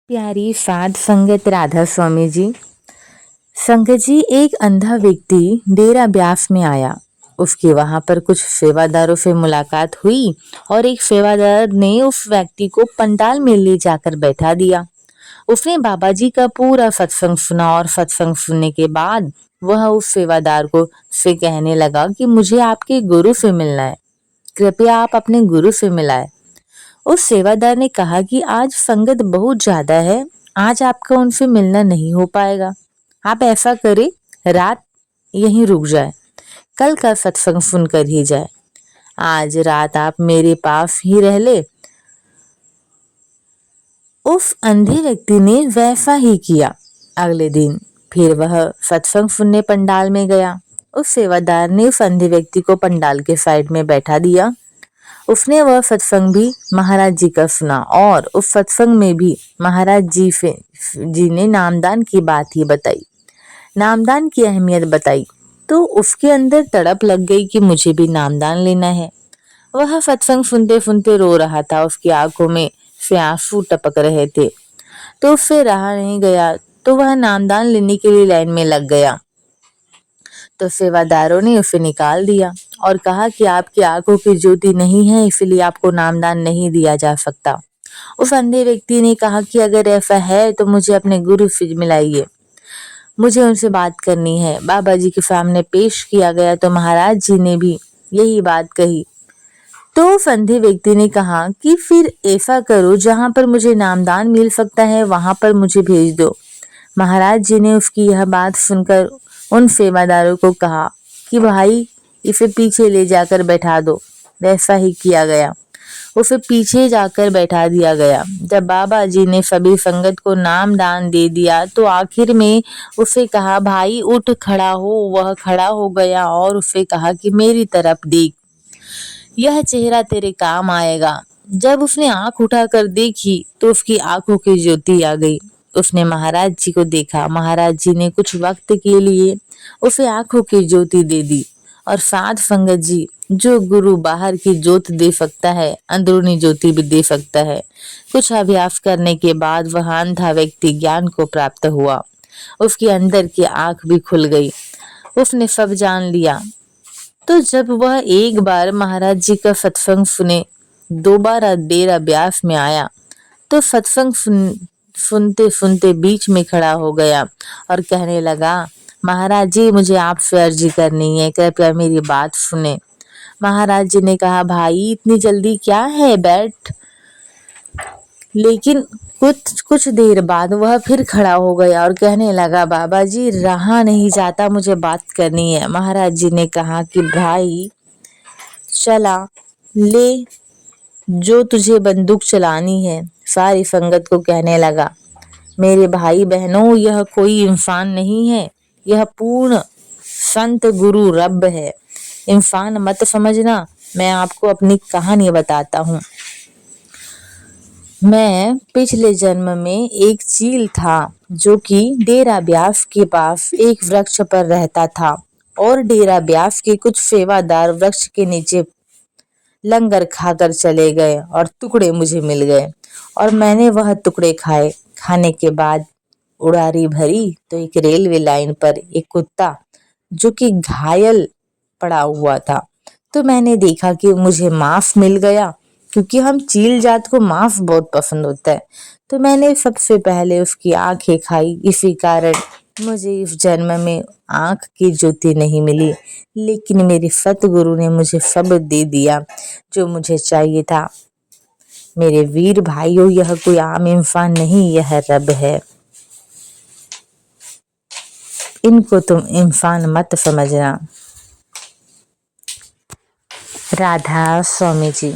प्यारी साध संगत राधा स्वामी जी। संगत जी, एक अंधा व्यक्ति डेरा ब्यास में आया। उसके वहां पर कुछ सेवादारों से मुलाकात हुई और एक सेवादार ने उस व्यक्ति को पंडाल में ले जाकर बैठा दिया। उसने बाबा जी का पूरा सत्संग सुना और सत्संग सुनने के बाद वह उस सेवादार को से कहने लगा कि मुझे आपके गुरु से मिलना है, कृपया आप अपने गुरु से मिलाए। उस सेवादार ने कहा कि आज संगत बहुत ज्यादा है, आज आपका उनसे मिलना नहीं हो पाएगा। आप ऐसा करें, रात यहीं रुक जाए, कल का सत्संग सुनकर ही जाए। आज रात आप मेरे पास ही रह ले। उस अंधे व्यक्ति ने वैसा ही किया। अगले दिन फिर वह सत्संग सुनने पंडाल में गया। उस सेवादार ने उस अंधे व्यक्ति को पंडाल के साइड में बैठा दिया। उसने वह सत्संग भी महाराज जी का सुना और उस सत्संग में भी महाराज जी ने नामदान की बात ही बताई, नामदान की अहमियत बताई। तो उसके अंदर तड़प लग गई कि मुझे भी नामदान लेना है। वह सत्संग सुनते सुनते रो रहा था, उसकी आंखों में से आंसू टपक रहे थे। तो उससे रहा नहीं गया, तो वह नामदान लेने के लिए लाइन में लग गया। तो सेवादारों ने उसे निकाल दिया और कहा कि आपकी आंखों की ज्योति नहीं है, इसलिए आपको नामदान नहीं दिया जा सकता। उस अंधे व्यक्ति ने कहा कि अगर ऐसा है तो मुझे अपने गुरु से मिलाइए, मुझे उनसे बात करनी है। बाबा जी के सामने पेश किया गया तो महाराज जी ने भी यही बात कही। तो उस अंधे व्यक्ति ने कहा कि फिर ऐसा करो, जहां पर मुझे नामदान मिल सकता है वहां पर मुझे भेज दो। महाराज जी ने उसकी यह बात सुनकर उन सेवादारों को कहा कि भाई इसे पीछे ले जाकर बैठा दो। वैसा ही किया गया, उसे पीछे जाकर बैठा दिया गया। जब बाबा जी ने सभी संगत को नाम दान दे दिया तो आखिर में उसे कहा, भाई उठ खड़ा हो। वह खड़ा हो गया और उसे कहा कि मेरी तरफ देख, यह चेहरा तेरे काम आएगा। जब उसने आंख उठाकर देखी तो उसकी आंखों की ज्योति आ गई। उसने महाराज जी को देखा। महाराज जी ने कुछ वक्त के लिए उसे आंखों की ज्योति दे दी। और साध संगत जी, जो गुरु बाहर की ज्योत दे सकता है, अंदरूनी ज्योति भी दे सकता है। कुछ अभ्यास करने के बाद वह अंधा व्यक्ति ज्ञान को प्राप्त हुआ। उसके अंदर की आंख भी खुल गई, उसने सब जान लिया। तो जब वह एक बार महाराज जी का सत्संग सुने, दोबारा डेरा ब्यास में आया तो सत्संग सुनते सुनते बीच में खड़ा हो गया और कहने लगा, महाराज जी मुझे आपसे अर्जी करनी है, कृपया मेरी बात सुने। महाराज जी ने कहा, भाई इतनी जल्दी क्या है, बैठ। लेकिन कुछ कुछ देर बाद वह फिर खड़ा हो गया और कहने लगा, बाबा जी रहा नहीं जाता, मुझे बात करनी है। महाराज जी ने कहा कि भाई चला ले, जो तुझे बंदूक चलानी है। सारी संगत को कहने लगा, मेरे भाई बहनों, यह कोई इंसान नहीं है, यह पूर्ण संत गुरु रब है। इंसान मत समझना। मैं आपको अपनी कहानी बताता हूँ। मैं पिछले जन्म में एक चील था जो कि डेरा ब्यास के पास एक वृक्ष पर रहता था और डेरा ब्यास के कुछ सेवादार वृक्ष के नीचे लंगर खाकर चले गए और टुकड़े मुझे मिल गए और मैंने वह टुकड़े खाए। खाने के बाद उड़ारी भरी तो एक रेलवे लाइन पर एक कुत्ता जो कि घायल पड़ा हुआ था, तो मैंने देखा कि मुझे मांस मिल गया, क्योंकि हम चील जात को मांस बहुत पसंद होता है। तो मैंने सबसे पहले उसकी आंखें खाई। इसी कारण मुझे इस जन्म में आंख की ज्योति नहीं मिली, लेकिन मेरे सतगुरु ने मुझे सब दे दिया जो मुझे चाहिए था। मेरे वीर भाइयों, यह कोई आम इंसान नहीं, यह रब है। इनको तुम इंसान मत समझना। राधा स्वामी जी।